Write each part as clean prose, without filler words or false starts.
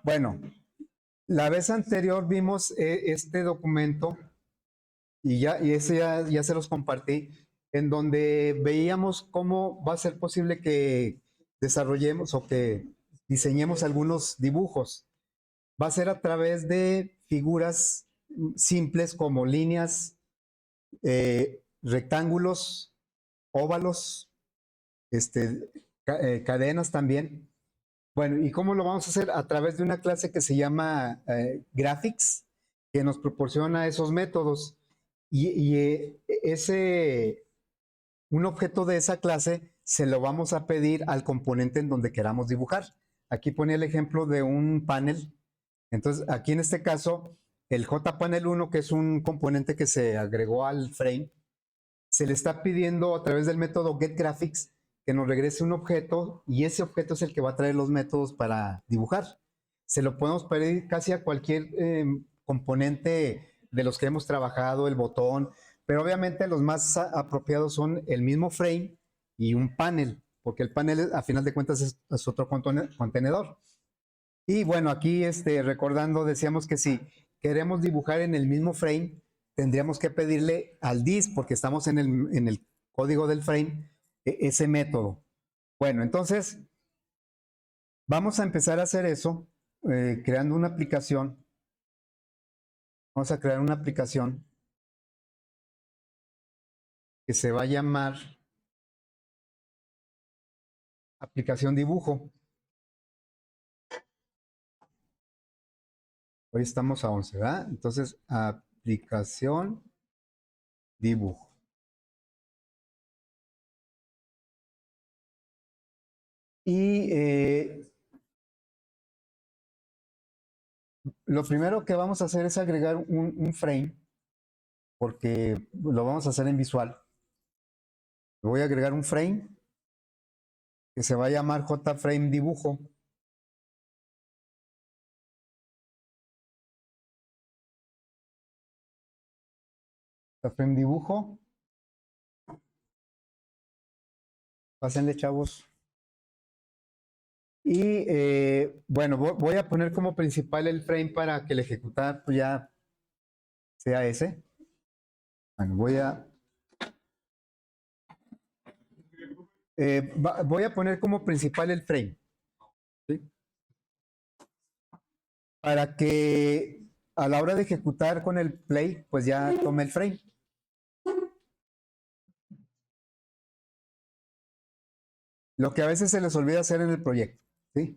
Bueno, la vez anterior vimos este documento y ese ya se los compartí, en donde veíamos cómo va a ser posible que desarrollemos o que diseñemos algunos dibujos. Va a ser a través de figuras simples como líneas, rectángulos, óvalos, cadenas también. Bueno, ¿y cómo lo vamos a hacer? A través de una clase que se llama Graphics, que nos proporciona esos métodos. Ese, un objeto de esa clase se lo vamos a pedir al componente en donde queramos dibujar. Aquí pone el ejemplo de un panel. Entonces, aquí en este caso, el JPanel 1, que es un componente que se agregó al frame, se le está pidiendo a través del método getGraphics que nos regrese un objeto y ese objeto es el que va a traer los métodos para dibujar. Se lo podemos pedir casi a cualquier componente de los que hemos trabajado, el botón, pero obviamente los más apropiados son el mismo frame y un panel, porque el panel a final de cuentas es otro contenedor. Y bueno, aquí recordando, decíamos que si queremos dibujar en el mismo frame, tendríamos que pedirle al dis, porque estamos en el código del frame, ese método. Bueno, entonces vamos a empezar a hacer eso creando una aplicación. Vamos a crear una aplicación que se va a llamar aplicación dibujo. Hoy estamos a 11, ¿verdad? Entonces, aplicación dibujo. Y lo primero que vamos a hacer es agregar un frame, porque lo vamos a hacer en visual. Voy a agregar un frame que se va a llamar JFrame dibujo. JFrame dibujo. Pásenle, chavos. Y bueno, voy a poner como principal el frame para que el ejecutar pues ya sea ese. Bueno, voy a poner como principal el frame, ¿sí? Para que a la hora de ejecutar con el play, pues ya tome el frame. Lo que a veces se les olvida hacer en el proyecto, ¿sí?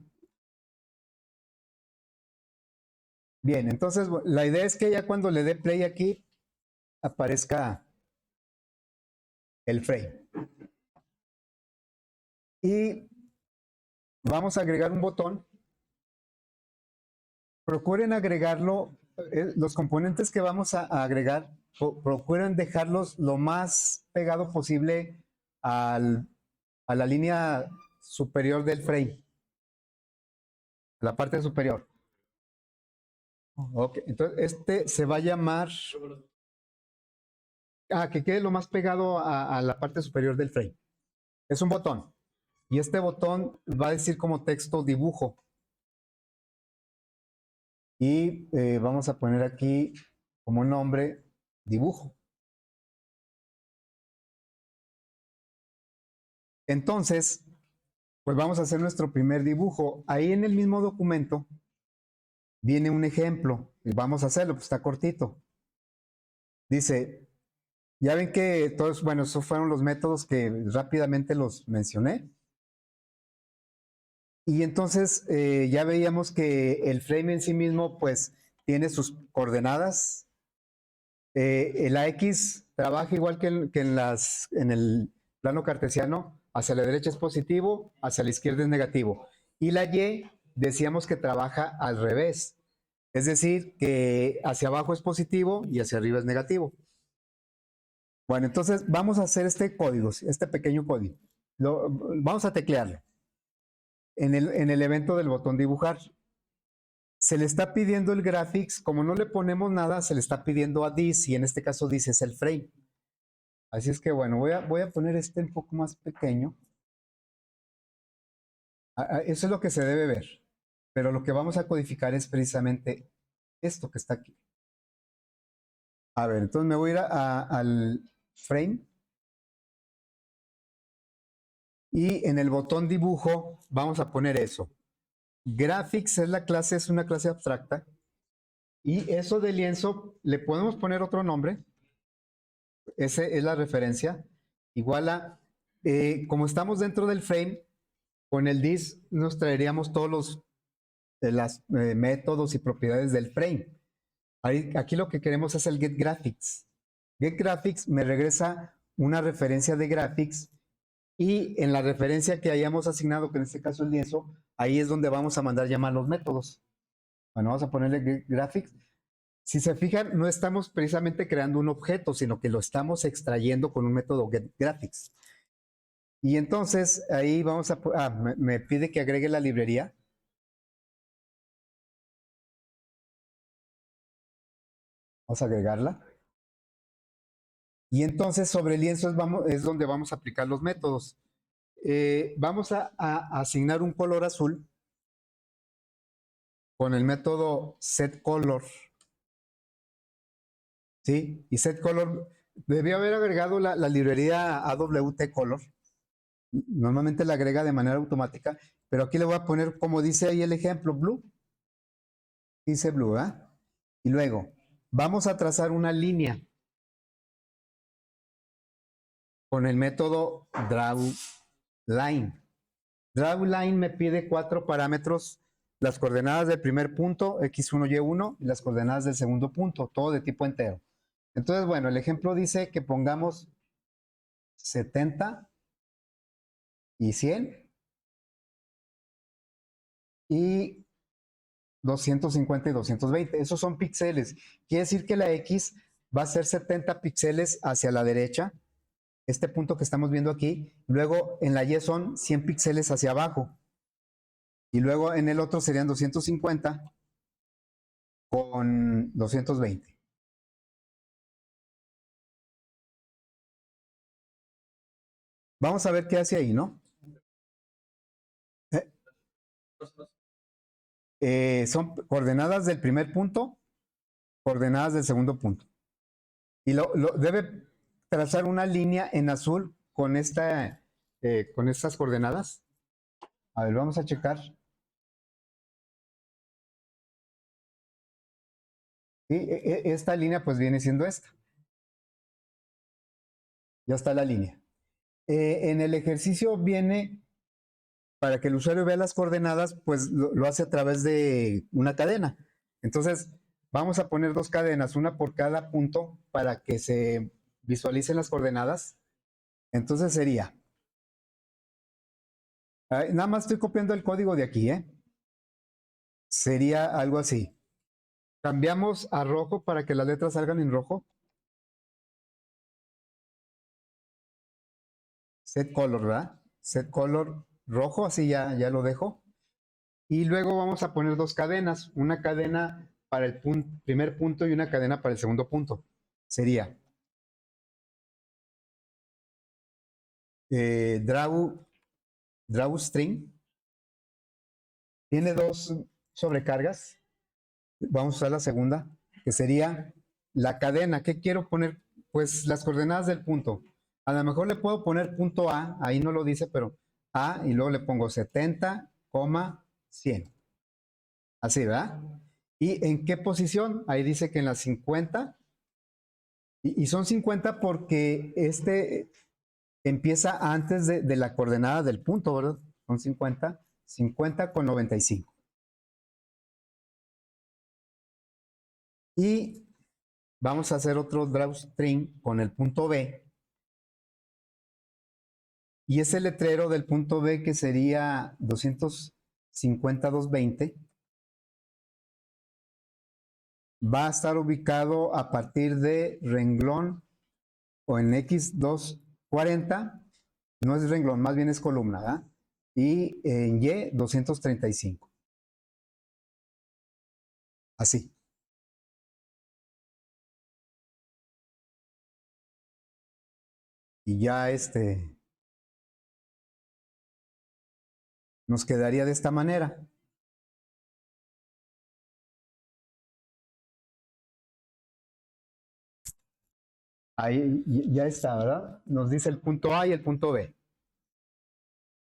Bien, entonces la idea es que ya cuando le dé play aquí, aparezca el frame. Y vamos a agregar un botón. Procuren agregarlo, los componentes que vamos a agregar, procuren dejarlos lo más pegado posible a la línea superior del frame, a la parte superior. Ok, entonces este se va a llamar, que quede lo más pegado a la parte superior del frame. Es un botón. Y este botón va a decir como texto dibujo. Y vamos a poner aquí como nombre dibujo. Entonces, pues vamos a hacer nuestro primer dibujo. Ahí en el mismo documento viene un ejemplo. Y vamos a hacerlo, pues está cortito. Dice, ya ven que todos, bueno, esos fueron los métodos que rápidamente los mencioné. Y entonces ya veíamos que el frame en sí mismo, pues, tiene sus coordenadas. El AX trabaja igual que en el plano cartesiano, hacia la derecha es positivo, hacia la izquierda es negativo. Y la Y decíamos que trabaja al revés, es decir, que hacia abajo es positivo y hacia arriba es negativo. Bueno, entonces vamos a hacer este código, este pequeño código. Vamos a teclearlo en el evento del botón dibujar. Se le está pidiendo el graphics, como no le ponemos nada, se le está pidiendo a this, y en este caso this es el frame. Así es que bueno, voy a poner este un poco más pequeño. Eso es lo que se debe ver. pero lo que vamos a codificar es precisamente esto que está aquí. A ver, entonces me voy a ir al frame y en el botón dibujo vamos a poner eso. Graphics es la clase, es una clase abstracta y eso de lienzo le podemos poner otro nombre. Ese es la referencia. Igual a, como estamos dentro del frame, con el dis nos traeríamos todos los métodos y propiedades del frame. Aquí lo que queremos es el getGraphics. GetGraphics me regresa una referencia de graphics y en la referencia que hayamos asignado, que en este caso el lienzo, ahí es donde vamos a mandar llamar los métodos. Bueno, vamos a ponerle getGraphics. Si se fijan, no estamos precisamente creando un objeto, sino que lo estamos extrayendo con un método getGraphics. Y entonces ahí vamos a... me pide que agregue la librería. Vamos a agregarla. Y entonces sobre el lienzo es donde vamos a aplicar los métodos. Vamos a asignar un color azul con el método setColor. ¿Sí? Y setColor debió haber agregado la librería AWT-Color. Normalmente la agrega de manera automática, pero aquí le voy a poner, como dice ahí el ejemplo, blue. Dice blue, ¿ah? Y luego, vamos a trazar una línea con el método drawLine. DrawLine me pide 4 parámetros, las coordenadas del primer punto, x1, y1, y las coordenadas del segundo punto, todo de tipo entero. Entonces, bueno, el ejemplo dice que pongamos 70 y 100 y 250 y 220. Esos son píxeles. Quiere decir que la X va a ser 70 píxeles hacia la derecha, este punto que estamos viendo aquí. Luego en la Y son 100 píxeles hacia abajo. Y luego en el otro serían 250 con 220. Vamos a ver qué hace ahí, ¿no? Son coordenadas del primer punto, coordenadas del segundo punto. Y debe trazar una línea en azul con estas coordenadas. A ver, vamos a checar. Y esta línea pues viene siendo esta. Ya está la línea. En el ejercicio viene, para que el usuario vea las coordenadas, pues lo hace a través de una cadena. Entonces, vamos a poner 2 cadenas, una por cada punto, para que se visualicen las coordenadas. Entonces sería, nada más estoy copiando el código de aquí, ¿eh? Sería algo así. Cambiamos a rojo para que las letras salgan en rojo. Set color, ¿verdad? Set color rojo, así ya lo dejo. Y luego vamos a poner 2 cadenas, una cadena para el primer punto y una cadena para el segundo punto. Sería drawString. Tiene 2 sobrecargas. Vamos a usar la segunda, que sería la cadena. ¿Qué quiero poner? Pues las coordenadas del punto. A lo mejor le puedo poner punto A, ahí no lo dice, pero A, y luego le pongo 70, 100. Así, ¿verdad? ¿Y en qué posición? Ahí dice que en las 50. Y son 50 porque este empieza antes de la coordenada del punto, ¿verdad? Son 50, 50 con 95. Y vamos a hacer otro drawString con el punto B. Y ese letrero del punto B, que sería 250, 220, va a estar ubicado a partir de renglón o en X240. No es renglón, más bien es columna, ¿verdad? Y en Y 235. Así. Y ya nos quedaría de esta manera. Ahí ya está, ¿verdad? Nos dice el punto A y el punto B.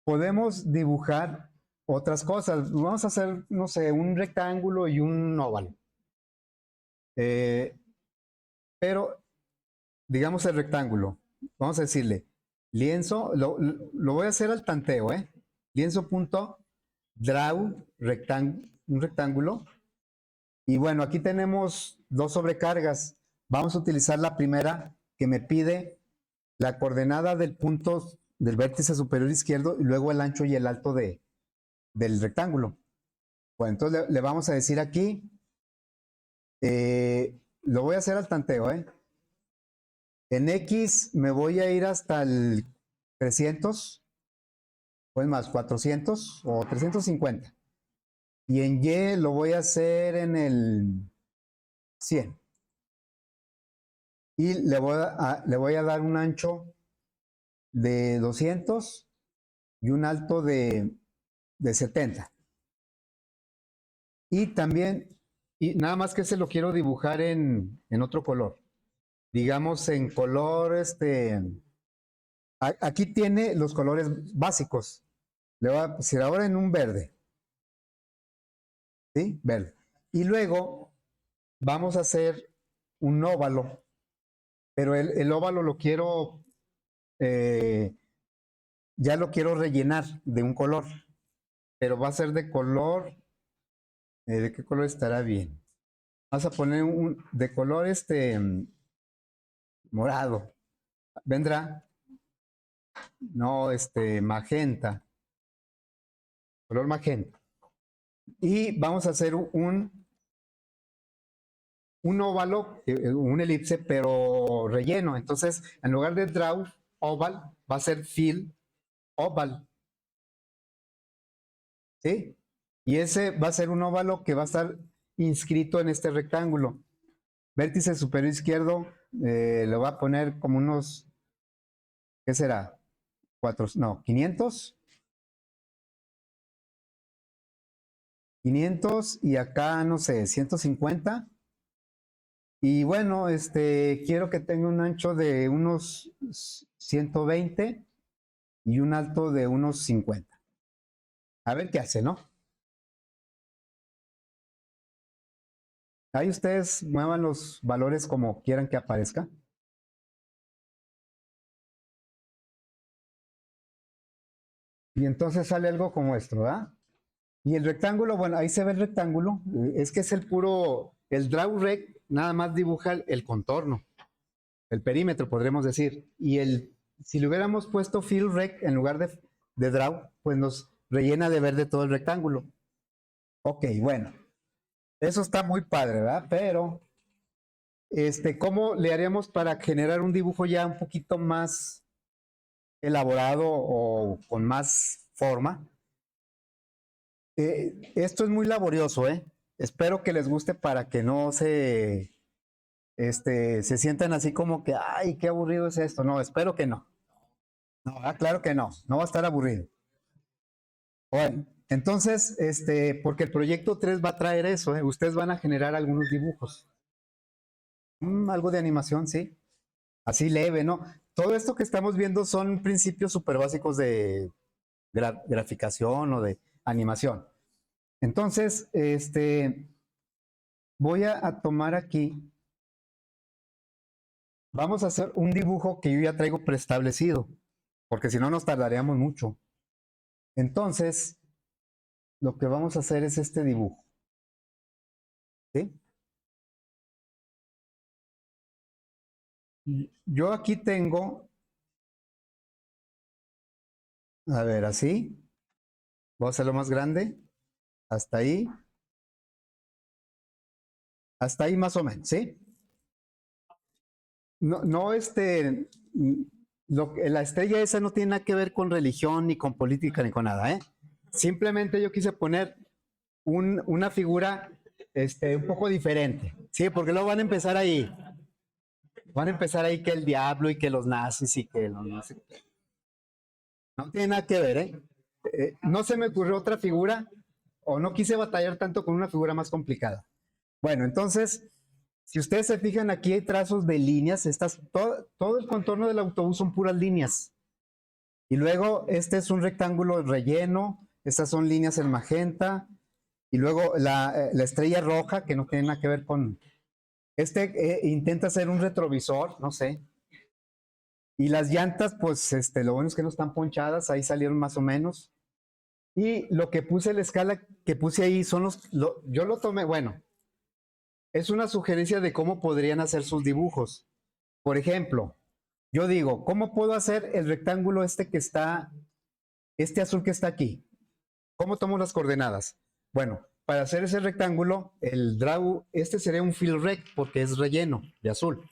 Podemos dibujar otras cosas. Vamos a hacer, no sé, un rectángulo y un óvalo. Pero, digamos el rectángulo. Vamos a decirle, lienzo, lo voy a hacer al tanteo, ¿eh? Lienzo.draw, un rectángulo. Y bueno, aquí tenemos dos sobrecargas. Vamos a utilizar la primera que me pide la coordenada del punto del vértice superior izquierdo y luego el ancho y el alto del rectángulo. Bueno, entonces le vamos a decir aquí, lo voy a hacer al tanteo, ¿eh? En X me voy a ir hasta el 300, pues más 400 o 350. Y en Y lo voy a hacer en el 100. Y le voy a dar un ancho de 200 y un alto de 70. Y también, y nada más que se lo quiero dibujar en otro color. Digamos en color, aquí tiene los colores básicos. Le voy a decir ahora en un verde. ¿Sí? Verde. Y luego vamos a hacer un óvalo. Pero el óvalo lo quiero, ya lo quiero rellenar de un color. Pero va a ser de color, ¿de qué color estará bien? Vamos a poner un de color morado. ¿Vendrá? No, magenta. Color magenta. Y vamos a hacer un óvalo, un elipse, pero relleno. Entonces, en lugar de draw oval, va a ser fill oval. ¿Sí? Y ese va a ser un óvalo que va a estar inscrito en este rectángulo. Vértice superior izquierdo, le voy a poner como unos, ¿qué será? 500. 500 y acá, no sé, 150. Y bueno, quiero que tenga un ancho de unos 120 y un alto de unos 50. A ver qué hace, ¿no? Ahí ustedes muevan los valores como quieran que aparezca. Y entonces sale algo como esto, ¿verdad? Y el rectángulo, bueno, ahí se ve el rectángulo. Es que es el draw rect nada más dibuja el contorno, el perímetro, podremos decir. Y si le hubiéramos puesto fill rect en lugar de draw, pues nos rellena de verde todo el rectángulo. Ok, bueno, eso está muy padre, ¿verdad? Pero, ¿cómo le haríamos para generar un dibujo ya un poquito más elaborado o con más forma? Esto es muy laborioso, ¿eh? Espero que les guste para que no se sientan así como que, ay, qué aburrido es esto. No, espero que no. No, claro que no, no va a estar aburrido. Bueno, entonces, porque el proyecto 3 va a traer eso, ¿eh? Ustedes van a generar algunos dibujos. Algo de animación, sí. Así leve, ¿no? Todo esto que estamos viendo son principios súper básicos de graficación o de animación. Entonces, voy a tomar aquí, vamos a hacer un dibujo que yo ya traigo preestablecido, porque si no nos tardaríamos mucho. Entonces, lo que vamos a hacer es este dibujo, ¿sí? Yo aquí tengo, a ver, así, voy a hacerlo más grande, hasta ahí más o menos, ¿sí? No, no, la estrella esa no tiene nada que ver con religión, ni con política, ni con nada, ¿eh? Simplemente yo quise poner una figura, un poco diferente, ¿sí? Porque luego van a empezar ahí que el diablo y que los nazis y que los no sé qué. No tiene nada que ver, ¿eh? No se me ocurrió otra figura o no quise batallar tanto con una figura más complicada. Bueno, entonces, Si ustedes se fijan, aquí hay trazos de líneas, todo el contorno del autobús son puras líneas. Y luego este es un rectángulo relleno, estas son líneas en magenta, y luego la estrella roja, que no tiene nada que ver con... intenta hacer un retrovisor, no sé. Y las llantas, pues lo bueno es que no están ponchadas, ahí salieron más o menos. Y lo que puse, la escala que puse ahí, yo lo tomé, bueno, es una sugerencia de cómo podrían hacer sus dibujos. Por ejemplo, yo digo, ¿cómo puedo hacer el rectángulo este azul que está aquí? ¿Cómo tomo las coordenadas? Bueno, para hacer ese rectángulo, este sería un fill rect porque es relleno de azul.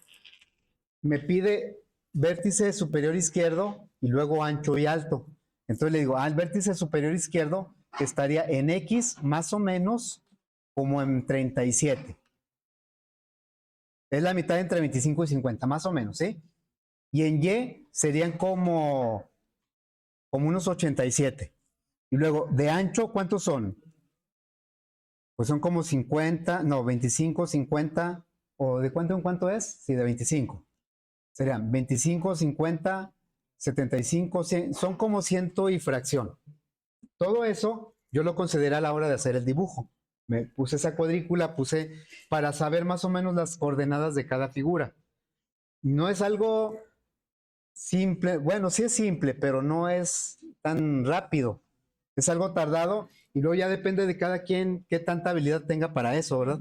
Me pide vértice superior izquierdo y luego ancho y alto. Entonces le digo, al vértice superior izquierdo estaría en X más o menos como en 37. Es la mitad entre 25 y 50, más o menos, ¿sí? Y en Y serían como unos 87. Y luego, de ancho, ¿cuántos son? Pues son como 50, no, 25, 50, o ¿de cuánto en cuánto es? Sí, de 25. Serían 25, 50, 75, 100, son como ciento y fracción. Todo eso yo lo consideré a la hora de hacer el dibujo. Me puse esa cuadrícula, puse para saber más o menos las coordenadas de cada figura. No es algo simple, bueno, sí es simple, pero no es tan rápido. Es algo tardado y luego ya depende de cada quien qué tanta habilidad tenga para eso, ¿verdad?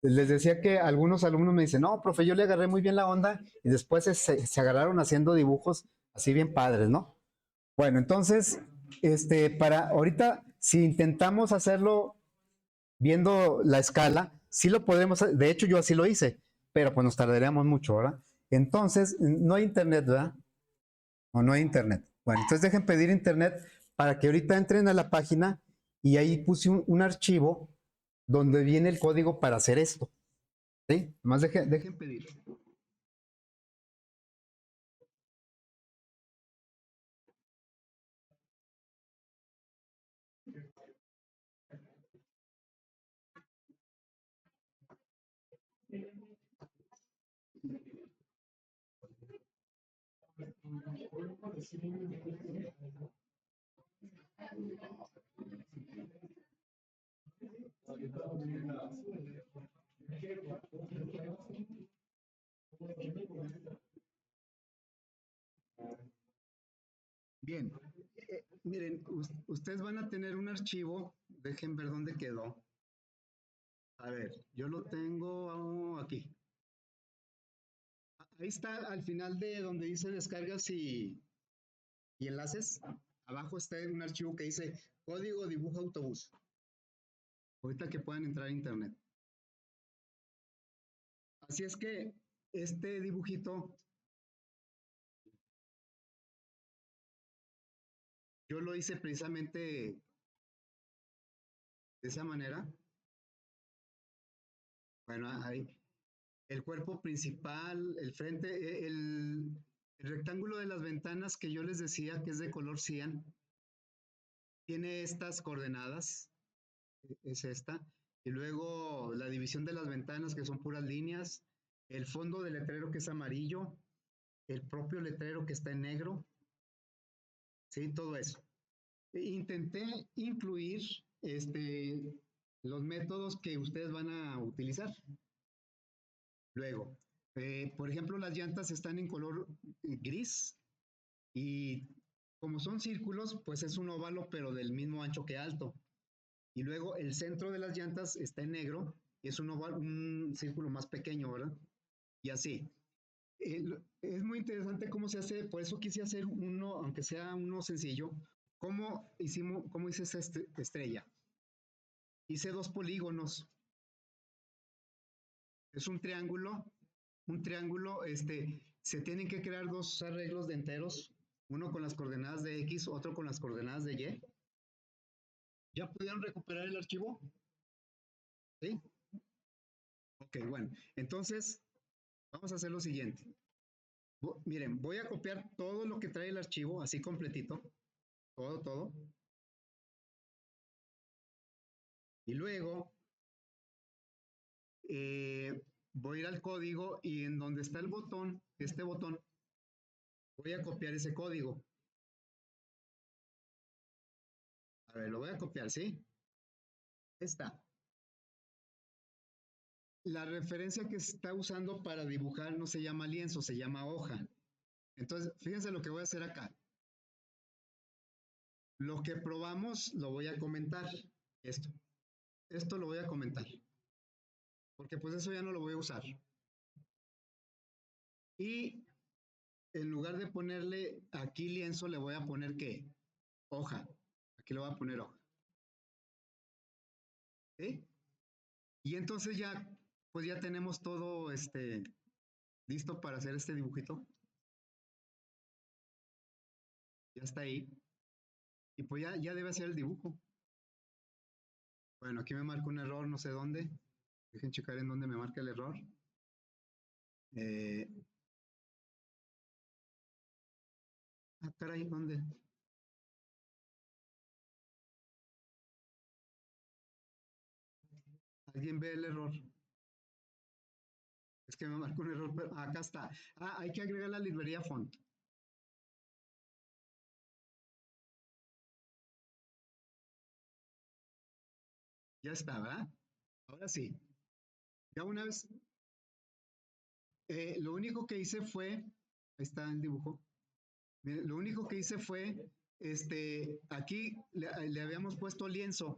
Les decía que algunos alumnos me dicen, no, profe, yo le agarré muy bien la onda y después se agarraron haciendo dibujos así bien padres, ¿no? Bueno, entonces, para ahorita, si intentamos hacerlo viendo la escala, sí lo podemos, de hecho yo así lo hice, pero pues nos tardaríamos mucho, ¿verdad? Entonces, no hay internet, ¿verdad? O no hay internet. Bueno, entonces dejen pedir internet para que ahorita entren a la página y ahí puse un archivo donde viene el código para hacer esto. ¿Sí? Más dejen pedir. Bien, miren, ustedes van a tener un archivo, dejen ver dónde quedó. A ver, yo lo tengo aquí. Ahí está al final de donde dice descargas y enlaces. Abajo está un archivo que dice código dibujo autobús. Ahorita que puedan entrar a internet. Así es que este dibujito yo lo hice precisamente de esa manera. Bueno, ahí, el cuerpo principal, el frente, el rectángulo de las ventanas que yo les decía que es de color cian, tiene estas coordenadas, es esta, y luego la división de las ventanas que son puras líneas, el fondo del letrero que es amarillo, el propio letrero que está en negro, sí, todo eso. Intenté incluir los métodos que ustedes van a utilizar. Luego, por ejemplo, las llantas están en color gris y como son círculos, pues es un óvalo, pero del mismo ancho que alto. Y luego el centro de las llantas está en negro y es un óvalo, un círculo más pequeño, ¿verdad? Y así. Es muy interesante cómo se hace, por eso quise hacer uno, aunque sea uno sencillo, cómo hice esta estrella. Hice dos polígonos, es un triángulo, se tienen que crear dos arreglos de enteros, uno con las coordenadas de X, otro con las coordenadas de Y. ¿Ya pudieron recuperar el archivo? ¿Sí? Ok, bueno, entonces vamos a hacer lo siguiente. Miren, voy a copiar todo lo que trae el archivo, así completito, todo. Y luego voy a ir al código y en donde está el botón, este botón, voy a copiar ese código. A ver, lo voy a copiar, ¿sí? Está. La referencia que se está usando para dibujar no se llama lienzo, se llama hoja. Entonces, fíjense lo que voy a hacer acá. Lo que probamos lo voy a comentar. Esto lo voy a comentar. Porque pues eso ya no lo voy a usar. Y en lugar de ponerle aquí lienzo, le voy a poner ¿qué? Hoja. Aquí le voy a poner hoja. ¿Sí? Y entonces ya, pues ya tenemos todo listo para hacer este dibujito. Ya está ahí. Y pues ya debe hacer el dibujo. Bueno, aquí me marca un error, no sé dónde. Dejen checar en dónde me marca el error. Eh, Caray, ¿dónde? ¿Alguien ve el error? Es que me marcó un error, pero acá está. Hay que agregar la librería font. Ya está, ¿verdad? Ahora sí. Ya una vez, lo único que hice fue, ahí está el dibujo. Miren, lo único que hice fue, aquí le habíamos puesto lienzo,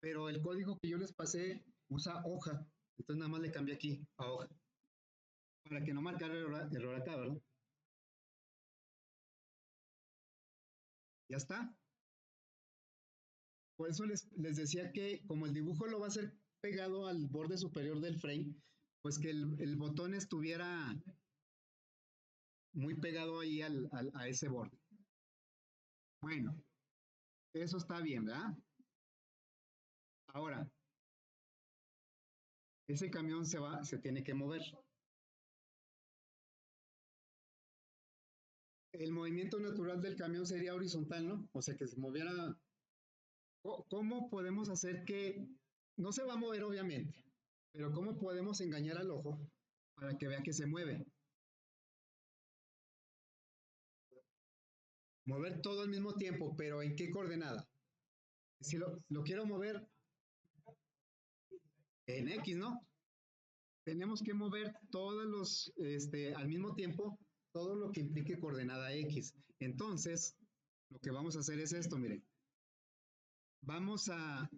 pero el código que yo les pasé usa hoja. Entonces nada más le cambié aquí a hoja, para que no marcara error acá, ¿verdad? Ya está. Por eso les decía que como el dibujo lo va a hacer pegado al borde superior del frame, pues que el botón estuviera muy pegado ahí a ese borde. Bueno, eso está bien, ¿verdad? Ahora, ese camión se tiene que mover. El movimiento natural del camión sería horizontal, ¿no? O sea, que se moviera. ¿Cómo podemos hacer que no se va a mover, obviamente, pero cómo podemos engañar al ojo para que vea que se mueve? Mover todo al mismo tiempo, pero ¿en qué coordenada? Si lo quiero mover en X, ¿no? Tenemos que mover todos al mismo tiempo, todo lo que implique coordenada X. Entonces, lo que vamos a hacer es esto, miren. Vamos a,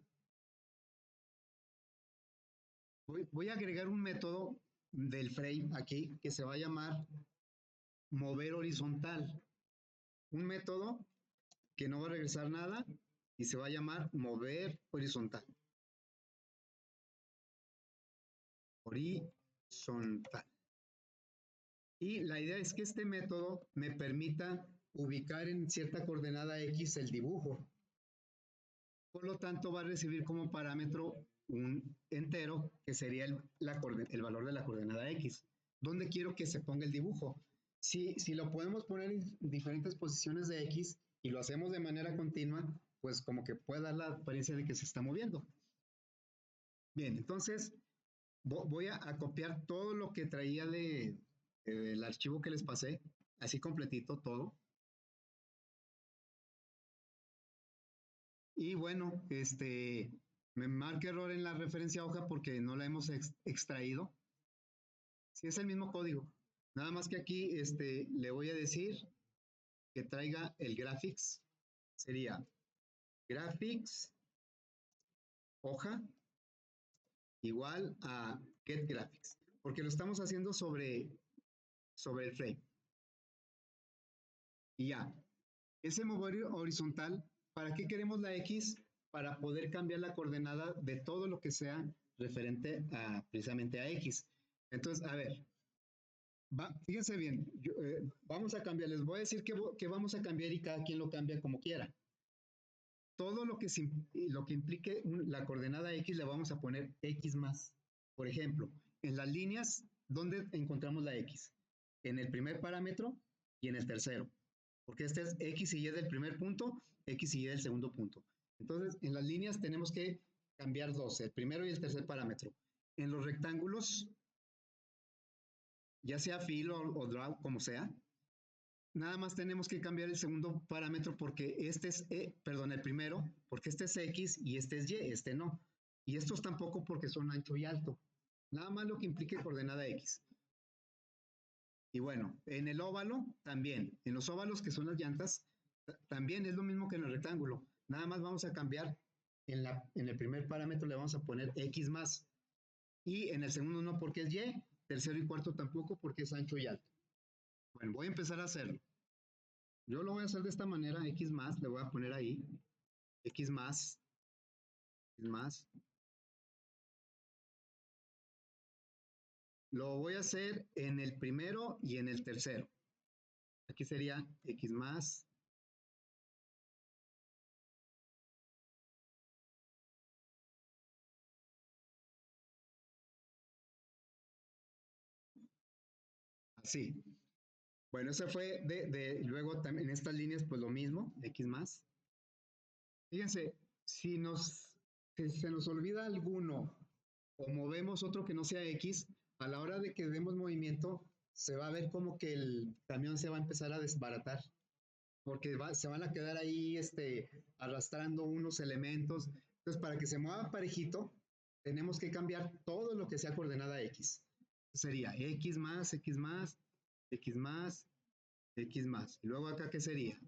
voy a agregar un método del frame aquí que se va a llamar mover horizontal. Un método que no va a regresar nada y se va a llamar mover horizontal. Horizontal. Y la idea es que este método me permita ubicar en cierta coordenada X el dibujo. Por lo tanto, va a recibir como parámetro un entero que sería el valor de la coordenada X. ¿Dónde quiero que se ponga el dibujo? Si lo podemos poner en diferentes posiciones de X y lo hacemos de manera continua, pues como que puede dar la apariencia de que se está moviendo. Bien, entonces voy a copiar todo lo que traía del archivo que les pasé, así completito todo. Y bueno, me marca error en la referencia hoja porque no la hemos extraído. Sí, es el mismo código. Nada más que aquí le voy a decir que traiga el graphics. Sería graphics hoja igual a get graphics. Porque lo estamos haciendo sobre el frame. Y ya, ese mover horizontal, ¿para qué queremos la X? Para poder cambiar la coordenada de todo lo que sea referente precisamente a X. Entonces, a ver, fíjense bien, vamos a cambiar, les voy a decir que vamos a cambiar y cada quien lo cambia como quiera. Todo lo que implique la coordenada X le vamos a poner X más. Por ejemplo, en las líneas, ¿dónde encontramos la X? En el primer parámetro y en el tercero. Porque este es X y Y del primer punto, X y Y del segundo punto. Entonces, en las líneas tenemos que cambiar dos, el primero y el tercer parámetro. En los rectángulos, ya sea fill o draw, como sea. Nada más tenemos que cambiar el segundo parámetro porque este es, perdón, el primero, porque este es X y este es Y, este no. Y estos tampoco porque son ancho y alto. Nada más lo que implique coordenada X. Y bueno, en el óvalo también, en los óvalos que son las llantas, también es lo mismo que en el rectángulo. Nada más vamos a cambiar, en el primer parámetro le vamos a poner X más. Y en el segundo no porque es Y, tercero y cuarto tampoco porque es ancho y alto. Bueno, voy a empezar a hacerlo. Yo lo voy a hacer de esta manera, X más, le voy a poner ahí, X más, X más. Lo voy a hacer en el primero y en el tercero. Aquí sería X más. Así. Bueno, ese fue luego también en estas líneas, pues lo mismo, X más. Fíjense, si se nos olvida alguno o movemos otro que no sea X, a la hora de que demos movimiento, se va a ver como que el camión se va a empezar a desbaratar, porque se van a quedar ahí arrastrando unos elementos. Entonces, para que se mueva parejito, tenemos que cambiar todo lo que sea coordenada X. Sería X más, X más, X más, X más. Y luego acá, ¿qué sería?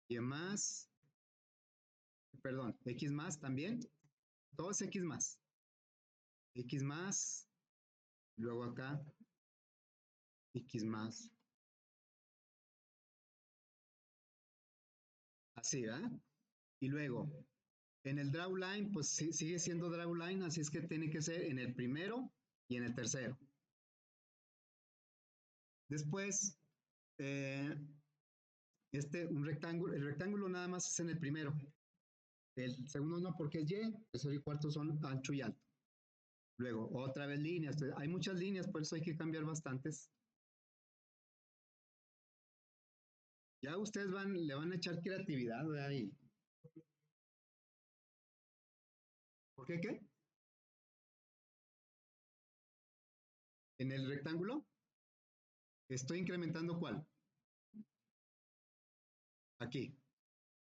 Y más, perdón, X más también. Todo es X más. X más, luego acá, X más. Así, ¿verdad? Y luego, en el draw line, pues sigue siendo draw line, así es que tiene que ser en el primero y en el tercero. Después, eh, un rectángulo, el rectángulo nada más es en el primero. El segundo no, porque es Y, tercero y cuarto son ancho y alto. Luego, otra vez líneas. Hay muchas líneas, por eso hay que cambiar bastantes. Ya ustedes le van a echar creatividad de ahí. ¿Por qué qué? En el rectángulo, estoy incrementando ¿cuál? Aquí.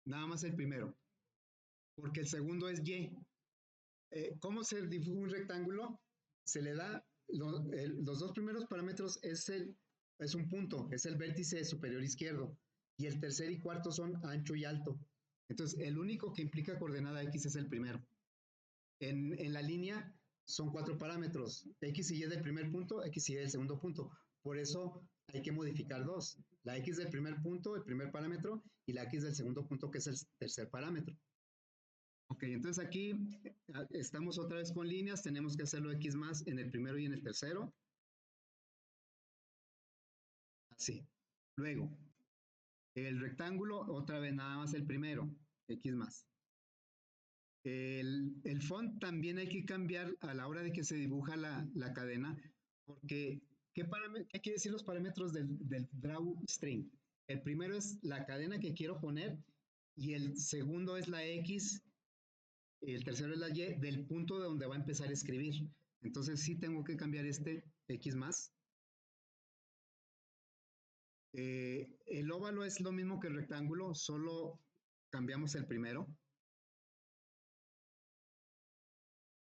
Nada más el primero. Porque el segundo es Y. ¿Cómo se dibuja un rectángulo? Se le da los dos primeros parámetros es un punto, es el vértice superior izquierdo, y el tercer y cuarto son ancho y alto. Entonces, el único que implica coordenada X es el primero. En la línea son cuatro parámetros, X y Y del primer punto, X y Y del segundo punto. Por eso hay que modificar dos, la X del primer punto, el primer parámetro, y la X del segundo punto, que es el tercer parámetro. Ok, entonces aquí estamos otra vez con líneas, tenemos que hacerlo X más en el primero y en el tercero. Así. Luego, el rectángulo, otra vez nada más el primero, X más. El font también hay que cambiar a la hora de que se dibuja la cadena, porque ¿qué quiere decir los parámetros del draw string? El primero es la cadena que quiero poner y el segundo es la X, el tercero es la Y del punto de donde va a empezar a escribir. Entonces sí tengo que cambiar este X más. El óvalo es lo mismo que el rectángulo, solo cambiamos el primero.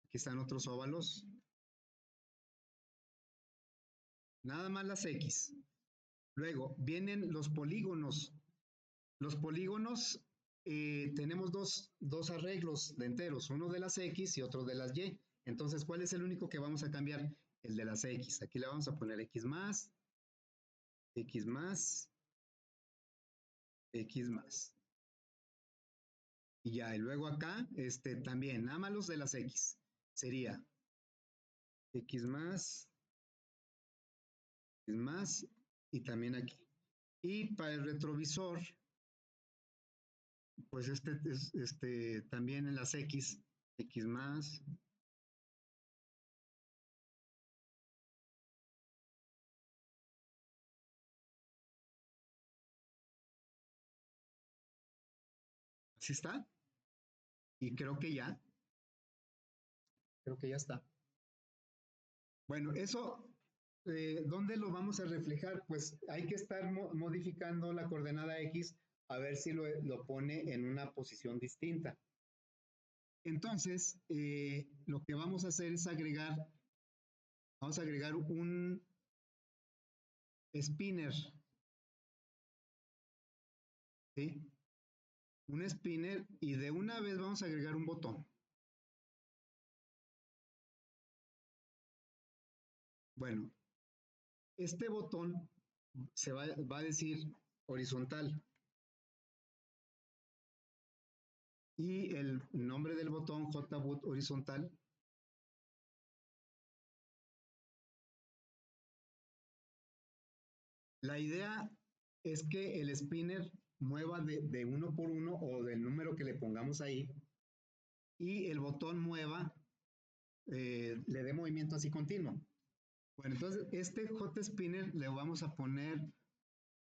Aquí están otros óvalos. Nada más las X. Luego vienen los polígonos. Los polígonos tenemos dos arreglos de enteros, uno de las X y otro de las Y. Entonces, ¿cuál es el único que vamos a cambiar? El de las X. Aquí le vamos a poner X más, X más, X más. Y ya, y luego acá, también, nada más los de las X. Sería X más, y también aquí. Y para el retrovisor, pues también en las X más. Así está. Y creo que ya está. Bueno, eso ¿Dónde lo vamos a reflejar? Pues hay que estar modificando la coordenada X a ver si lo pone en una posición distinta. Entonces, lo que vamos a hacer es vamos a agregar un spinner, ¿sí? Un spinner y de una vez vamos a agregar un botón. Bueno, este botón va a decir horizontal y el nombre del botón JBoot horizontal. La idea es que el spinner mueva de uno por uno o del número que le pongamos ahí y el botón mueva, le dé movimiento así continuo. Bueno, entonces este JSpinner le vamos a poner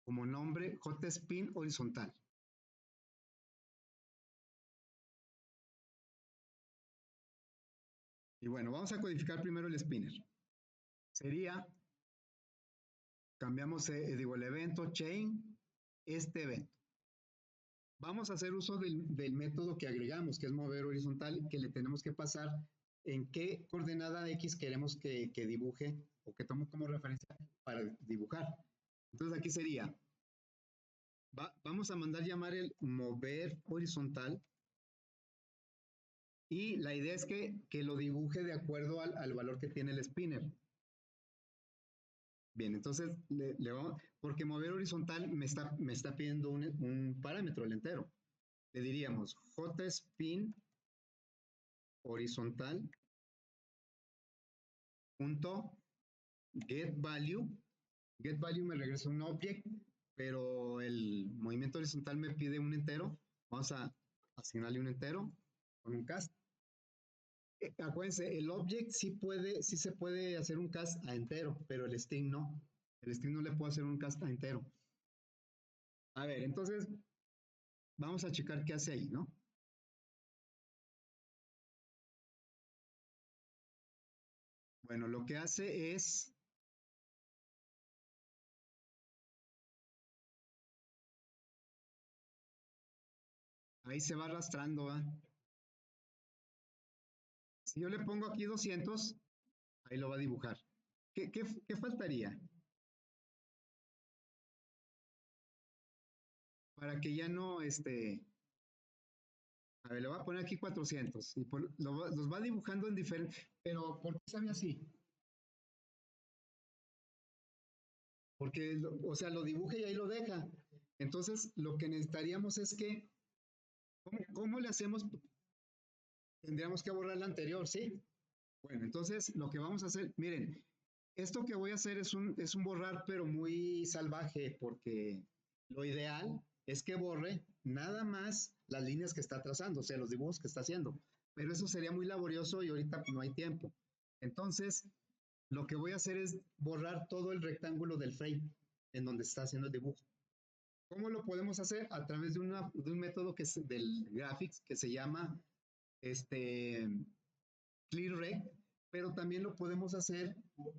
como nombre JSpin horizontal. Y bueno, vamos a codificar primero el spinner. Sería, cambiamos, digo, el evento chain, este evento. Vamos a hacer uso del método que agregamos, que es mover horizontal, que le tenemos que pasar en qué coordenada X queremos que dibuje o que tome como referencia para dibujar. Entonces aquí sería, vamos a mandar llamar el mover horizontal y la idea es que lo dibuje de acuerdo al valor que tiene el spinner. Bien, entonces porque mover horizontal me está pidiendo un parámetro, el entero. Le diríamos JSpin horizontal punto get value. Get value me regresa un object, pero el movimiento horizontal me pide un entero. Vamos a asignarle un entero con un cast. Acuérdense, el object sí se puede hacer un cast a entero, pero el string no. El string no le puedo hacer un cast a entero. A ver, entonces vamos a checar qué hace ahí, ¿no? Bueno, lo que hace es, ahí se va arrastrando, ¿va? Si yo le pongo aquí 200, ahí lo va a dibujar. ¿Qué faltaría? Para que ya no, a ver, le voy a poner aquí 400 y los va dibujando en diferentes, pero ¿por qué sabe así? Porque, o sea, lo dibuja y ahí lo deja. Entonces, lo que necesitaríamos es que, ¿cómo le hacemos? Tendríamos que borrar la anterior, ¿sí? Bueno, entonces lo que vamos a hacer, miren, esto que voy a hacer es un borrar, pero muy salvaje, porque lo ideal es que borre nada más las líneas que está trazando, o sea, los dibujos que está haciendo. Pero eso sería muy laborioso y ahorita no hay tiempo. Entonces, lo que voy a hacer es borrar todo el rectángulo del frame en donde está haciendo el dibujo. ¿Cómo lo podemos hacer? A través de un método que es del graphics que se llama ClearRect, pero también lo podemos hacer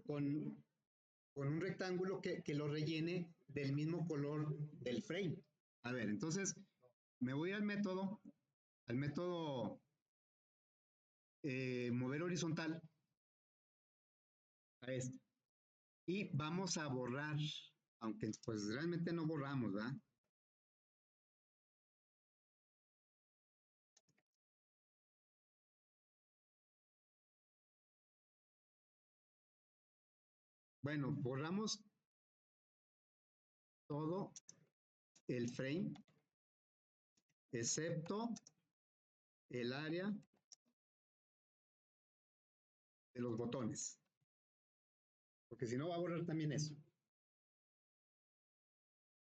con un rectángulo que lo rellene del mismo color del frame. A ver, entonces me voy al método mover horizontal, a este, y vamos a borrar, aunque pues realmente no borramos, ¿verdad? Bueno, borramos todo el frame, excepto el área de los botones, porque si no va a borrar también eso.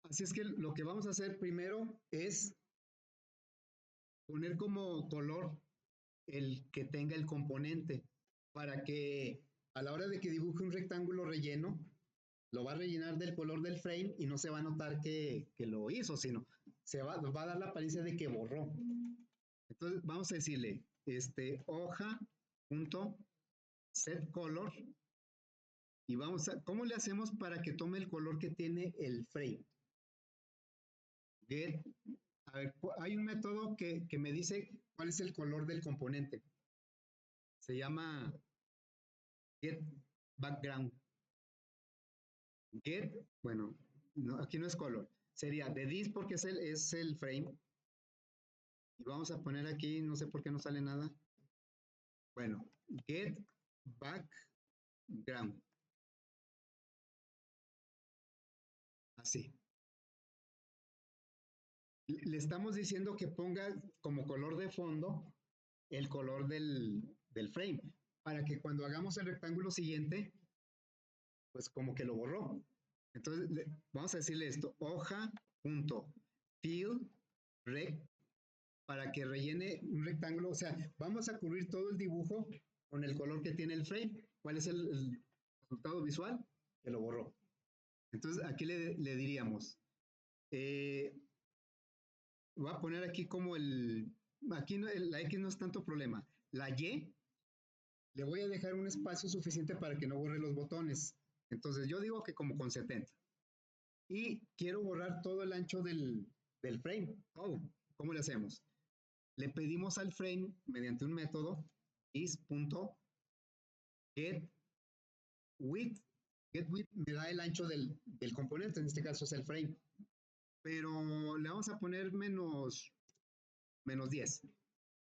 Así es que lo que vamos a hacer primero es poner como color el que tenga el componente para que a la hora de que dibuje un rectángulo relleno, lo va a rellenar del color del frame y no se va a notar que lo hizo, sino nos va a dar la apariencia de que borró. Entonces vamos a decirle, hoja.setColor Y ¿cómo le hacemos para que tome el color que tiene el frame? Get, a ver, hay un método que me dice cuál es el color del componente. Se llama get background. Get, bueno, no, aquí no es color. Sería de this porque es el frame. Y vamos a poner aquí, no sé por qué no sale nada. Bueno, get background. Así. Le estamos diciendo que ponga como color de fondo el color del frame, para que cuando hagamos el rectángulo siguiente, pues como que lo borró. Entonces, vamos a decirle esto, hoja.fill rect, para que rellene un rectángulo, o sea, vamos a cubrir todo el dibujo con el color que tiene el frame. ¿Cuál es el resultado visual? Que lo borró. Entonces, aquí le diríamos, voy a poner aquí como aquí la X no es tanto problema. La Y, le voy a dejar un espacio suficiente para que no borre los botones. Entonces yo digo que como con 70. Y quiero borrar todo el ancho del frame, todo. ¿Cómo le hacemos? Le pedimos al frame mediante un método is.getWidth. GetWidth me da el ancho del componente, en este caso es el frame. Pero le vamos a poner menos 10.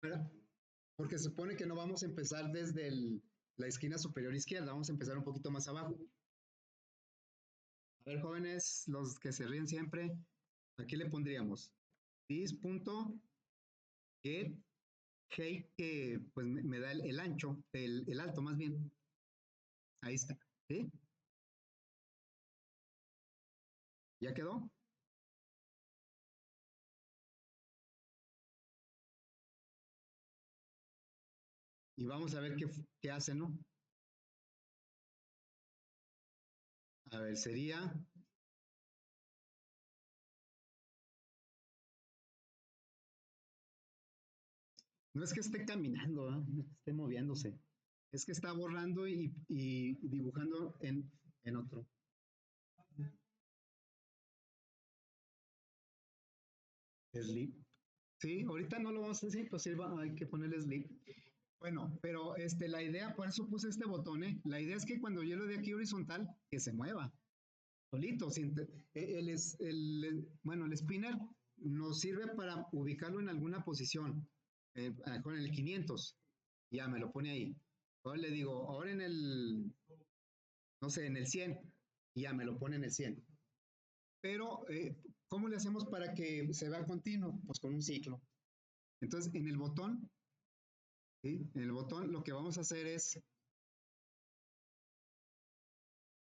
¿Verdad? Porque se supone que no vamos a empezar desde la esquina superior izquierda, vamos a empezar un poquito más abajo. A ver, jóvenes, los que se ríen siempre, aquí le pondríamos this.get height, que pues me da el ancho, el alto más bien. Ahí está. ¿Sí? ¿Ya quedó? Y vamos a ver qué hace, ¿no? A ver, sería... No es que esté caminando, ¿eh? No es que esté moviéndose. Es que está borrando y dibujando en otro. Sleep. Sí, ahorita no lo vamos a decir, pues sí, hay que ponerle sleep. Bueno, pero la idea, por eso puse este botón, ¿eh? La idea es que cuando yo lo dé aquí horizontal, que se mueva, solito. Bueno, el spinner nos sirve para ubicarlo en alguna posición, con el 500, ya me lo pone ahí. Ahora le digo, ahora no sé, en el 100, y ya me lo pone en el 100. Pero, ¿cómo le hacemos para que se vea continuo? Pues con un ciclo. Entonces, en el botón, ¿sí? En el botón lo que vamos a hacer es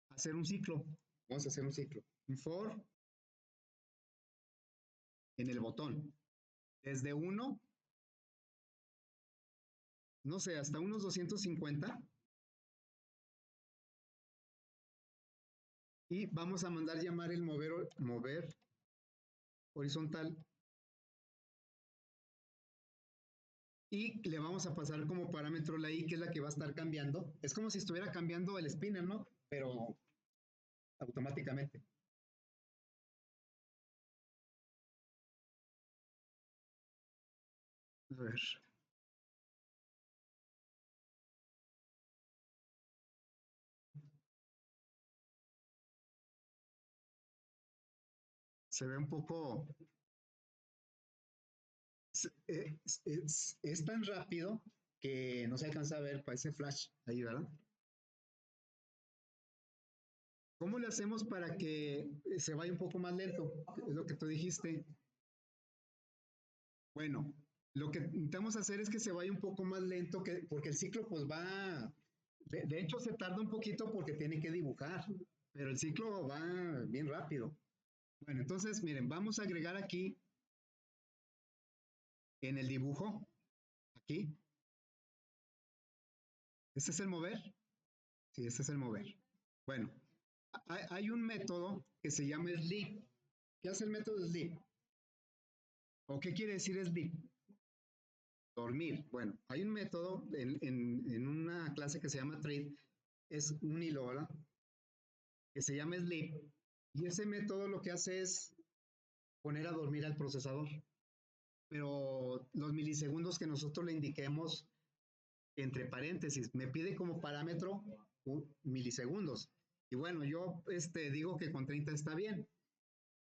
hacer un ciclo. Vamos a hacer un ciclo. Un for en el botón. Desde 1, no sé, hasta unos 250. Y vamos a mandar llamar el mover horizontal. Y le vamos a pasar como parámetro la I, que es la que va a estar cambiando. Es como si estuviera cambiando el spinner, ¿no? Pero automáticamente. A ver. Se ve un poco... Es tan rápido que no se alcanza a ver, parece flash ahí, ¿verdad? ¿Cómo le hacemos para que se vaya un poco más lento? Es lo que tú dijiste. Bueno, lo que intentamos hacer es que se vaya un poco más lento, porque el ciclo pues va, de hecho se tarda un poquito porque tiene que dibujar, pero el ciclo va bien rápido. Bueno, entonces miren, vamos a agregar aquí en el dibujo, aquí, ¿este es el mover? Sí, este es el mover. Bueno, hay un método que se llama sleep. ¿Qué hace el método sleep? ¿O qué quiere decir sleep? Dormir. Bueno, hay un método en una clase que se llama treat, es un hilo, ¿verdad? Que se llama sleep. Y ese método lo que hace es poner a dormir al procesador. Pero los milisegundos que nosotros le indiquemos, entre paréntesis, me pide como parámetro milisegundos. Y bueno, yo digo que con 30 está bien.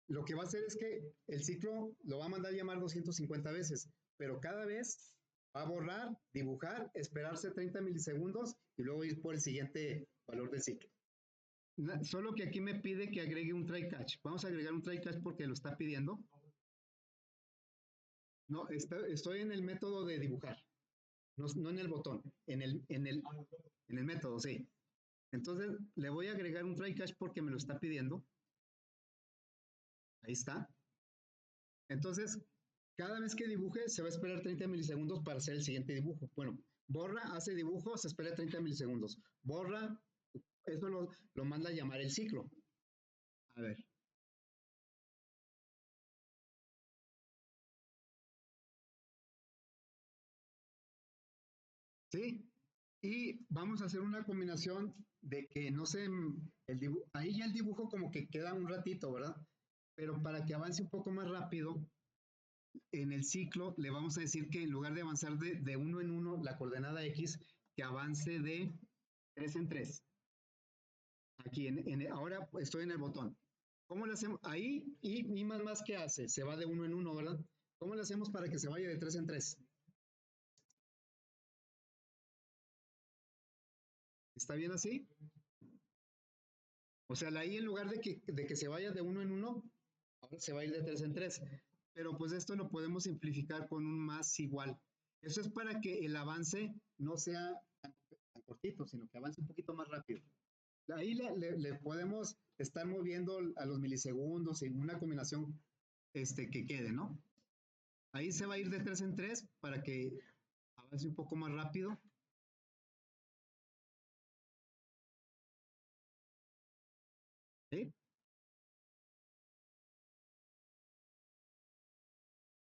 Lo que va a hacer es que el ciclo lo va a mandar llamar 250 veces, pero cada vez va a borrar, dibujar, esperarse 30 milisegundos y luego ir por el siguiente valor del ciclo. Solo que aquí me pide que agregue un try catch. Vamos a agregar un try catch porque lo está pidiendo. No, estoy en el método de dibujar, no en el botón, en el método, sí. Entonces le voy a agregar un try catch porque me lo está pidiendo. Ahí está. Entonces, cada vez que dibuje, se va a esperar 30 milisegundos para hacer el siguiente dibujo. Bueno, borra, hace dibujo, se espera 30 milisegundos. Borra, eso lo manda a llamar el ciclo. A ver. ¿Sí? Y vamos a hacer una combinación de que no sé, ahí ya el dibujo como que queda un ratito, ¿verdad? Pero para que avance un poco más rápido, en el ciclo le vamos a decir que en lugar de avanzar de uno en uno, la coordenada X, que avance de 3 en 3. Aquí, ahora estoy en el botón. ¿Cómo le hacemos? Ahí, y más que hace, se va de uno en uno, ¿verdad? ¿Cómo le hacemos para que se vaya de 3 en 3? ¿Está bien así? O sea, la I en lugar de que se vaya de uno en uno, ahora se va a ir de 3 en 3. Pero pues esto lo podemos simplificar con un más igual. Eso es para que el avance no sea tan cortito, sino que avance un poquito más rápido. Ahí le podemos estar moviendo a los milisegundos en una combinación que quede, ¿no? Ahí se va a ir de 3 en 3 para que avance un poco más rápido. ¿Sí?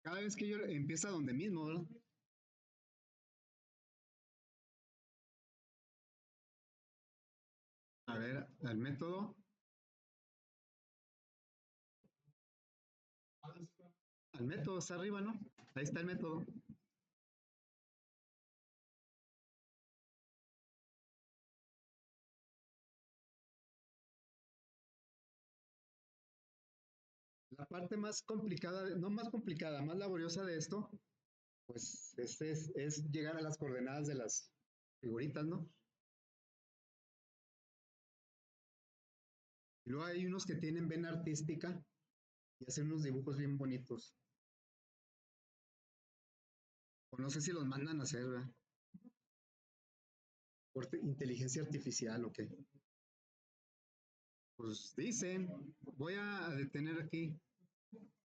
Cada vez que yo empieza donde mismo, ¿verdad? A ver, al método. Al método está arriba, ¿no? Ahí está el método. La parte más complicada, no más complicada, más laboriosa de esto, pues es llegar a las coordenadas de las figuritas, ¿no? Y luego hay unos que tienen vena artística y hacen unos dibujos bien bonitos. O no sé si los mandan a hacer, ¿verdad? Por inteligencia artificial o qué. Pues dicen, voy a detener aquí.